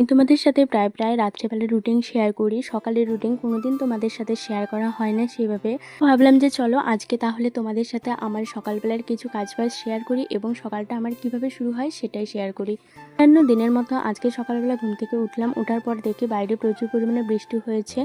আমি তোমাদের সাথে প্রায় রাত্রেবেলা রুটিন শেয়ার করি। সকালের রুটিন কোনোদিন তোমাদের সাথে শেয়ার করা হয় না সেভাবে। ভাবলাম যে চলো আজকে তাহলে তোমাদের সাথে আমার সকালবেলার কিছু কাজবাজ শেয়ার করি এবং সকালটা আমার কিভাবে শুরু হয় সেটাই শেয়ার করি। অন্যান্য দিনের মতো আজকে সকালবেলা ঘুম থেকে উঠলাম, ওঠার পর দেখি বাইরে প্রচুর পরিমাণে বৃষ্টি হয়েছে।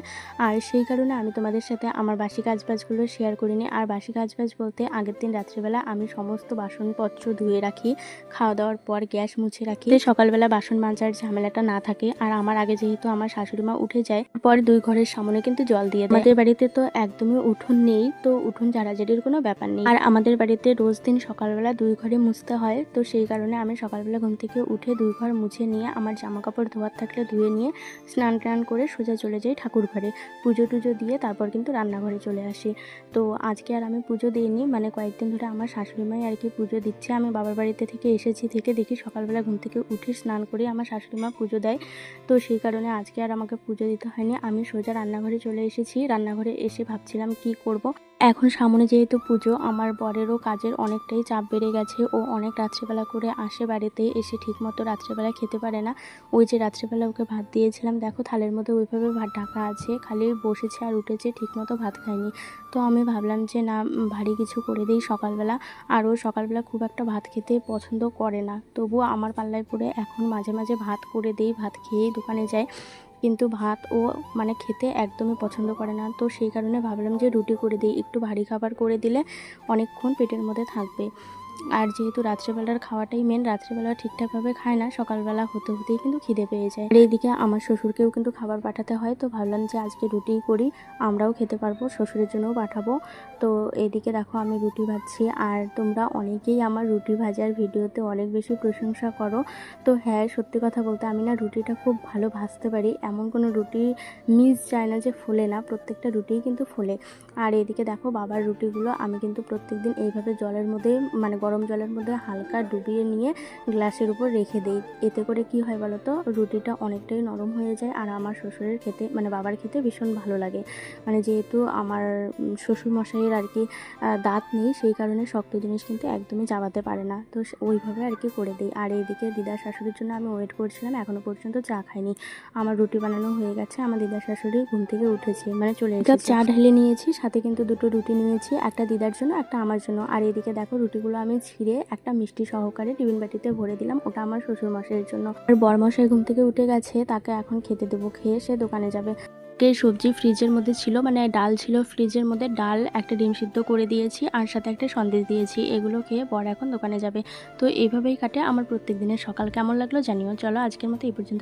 আর সেই কারণে আমি তোমাদের সাথে আমার বাসি কাজবাজগুলো শেয়ার করিনি। আর বাসি কাজবাজ বলতে আগের দিন রাত্রেবেলা আমি সমস্ত বাসনপত্র ধুয়ে রাখি, খাওয়া দাওয়ার পর গ্যাস মুছে রাখি, সকালবেলা বাসন মাজার ঝামেলাটা না থাকে। আর আমার আগে যেহেতু আমার শাশুড়ি মা উঠে যায়, পরে দুই ঘরের সামনে কিন্তু জল দিয়ে দেয়। আমাদের বাড়িতে তো একদমই উঠোন নেই, তো উঠোন ঝাড়াঝাড়ির কোনো ব্যাপার নেই। আর আমাদের বাড়িতে রোজ দিন সকালবেলা দুই ঘরে মুছতে হয়, তো সেই কারণে আমি সকালবেলা ঘুম থেকে উঠে দুই ঘর মুছে নিয়ে আমার জামা কাপড় ধোয়ার থাকলে ধুয়ে নিয়ে স্নান টান করে সোজা চলে যাই ঠাকুর ঘরে, পুজো টুজো দিয়ে তারপর কিন্তু রান্নাঘরে চলে আসি। তো আজকে আর আমি পুজো দিইনি, মানে কয়েকদিন ধরে আমার শাশুড়ি মাই আর কি পুজো দিচ্ছে। আমি বাবার বাড়িতে থেকে এসেছি, থেকে দেখি সকালবেলা ঘুম থেকে উঠে স্নান করে আমার শাশুড়ি মা পুজো দেয়। তো সেই কারণে আজকে আর আমাকে পুজো দিতে হয়নি। আমি সোজা রান্নাঘরে চলে এসেছি। রান্নাঘরে এসে ভাবছিলাম কি করব। এখন সামনে যেহেতু পুজো, আমার বরেরও কাজের অনেকটাই চাপ বেড়ে গেছে। ও অনেক রাত্রেবেলা করে আসে বাড়িতে, এসে ঠিক মতো রাত্রেবেলা খেতে পারে না। ওই যে রাত্রেবেলা ওকে ভাত দিয়েছিলাম, দেখো থালের মধ্যে ওইভাবে ভাত ঢাকা আছে, খালি বসেছে আর উঠেছে, ঠিক মতো ভাত খায়নি। তো আমি ভাবলাম যে না, ভারী কিছু করে দিই সকালবেলা। আর ও সকালবেলা খুব একটা ভাত খেতে পছন্দ করে না, তবুও আমার পাল্লায় পড়ে এখন মাঝে মাঝে ভাত করে দিই, ভাত খেয়েই দোকানে যায়। কিন্তু ভাত ও মানে খেতে একদমই পছন্দ করে না। তো সেই কারণে ভাবলাম যে রুটি করে দিই, একটু ভারী খাবার করে দিলে অনেকক্ষণ পেটের মধ্যে থাকবে। আর যেহেতু রাত্রেবেলার খাওয়াটাই মেন, রাত্রেবেলা ঠিকঠাকভাবে খায় না, সকালবেলা হতে হতেই কিন্তু খিদে পেয়ে যায়। আর এইদিকে আমার শ্বশুরকেও কিন্তু খাবার পাঠাতে হয়, তো ভাবলাম যে আজকে রুটি করি, আমরাও খেতে পারবো, শ্বশুরের জন্যও পাঠাবো। তো এইদিকে দেখো আমি রুটি ভাজছি। আর তোমরা অনেকেই আমার রুটি ভাজার ভিডিওতে অনেক বেশি প্রশংসা করো। তো হ্যাঁ, সত্যি কথা বলতে আমি না রুটিটা খুব ভালো ভাজতে পারি, এমন কোনো রুটি মিস যায় না যে ফোলে না, প্রত্যেকটা রুটিই কিন্তু ফোলে। আর এদিকে দেখো বাবার রুটিগুলো আমি কিন্তু প্রত্যেকদিন এইভাবে জলের মধ্যে, মানে গরম জলের মধ্যে হালকা ডুবিয়ে নিয়ে গ্লাসের উপর রেখে দিই। এতে করে কি হয় বলো তো, রুটিটা অনেকটাই নরম হয়ে যায়। আর আমার শ্বশুরের খেতে, মানে বাবার খেতে ভীষণ ভালো লাগে। মানে যেহেতু আমার শ্বশুরমশাইয়ের আর কি দাঁত নেই, সেই কারণে শক্ত জিনিস কিন্তু একদমই চাবাতে পারে না, তো ওইভাবে আর কি করে দিই। আর এইদিকে দিদার শাশুড়ির জন্য আমি ওয়েট করছিলাম, এখনও পর্যন্ত চা খাইনি। আমার রুটি বানানো হয়ে গেছে, আমার দিদার শাশুড়ি ঘুম থেকে উঠেছে, মানে চলে এসেছে। চা ঢেলে নিয়েছি, সাথে কিন্তু দুটো রুটি নিয়েছি, একটা দিদার জন্য একটা আমার জন্য। আর এদিকে দেখো রুটিগুলো আমি ছিঁড়ে একটা মিষ্টি সহকারে টিফিন বাটিতে ভরে দিলাম, ওটা আমার শ্বশুরমশাইয়ের জন্য। আর বরমশাই ঘুম থেকে উঠে গেছে, তাকে এখন খেতে দেবো, খেয়ে সে দোকানে যাবে। সবজি ফ্রিজের মধ্যে ছিল, মানে ডাল ছিল ফ্রিজের মধ্যে, ডাল একটা ডিম সিদ্ধ করে দিয়েছি আর সাথে একটা সন্দেশ দিয়েছি, এগুলো খেয়ে বর এখন দোকানে যাবে। তো এইভাবেই কাটে আমার প্রত্যেক দিনের সকাল। কেমন লাগলো জানিও। চলো আজকের মতো এই পর্যন্ত।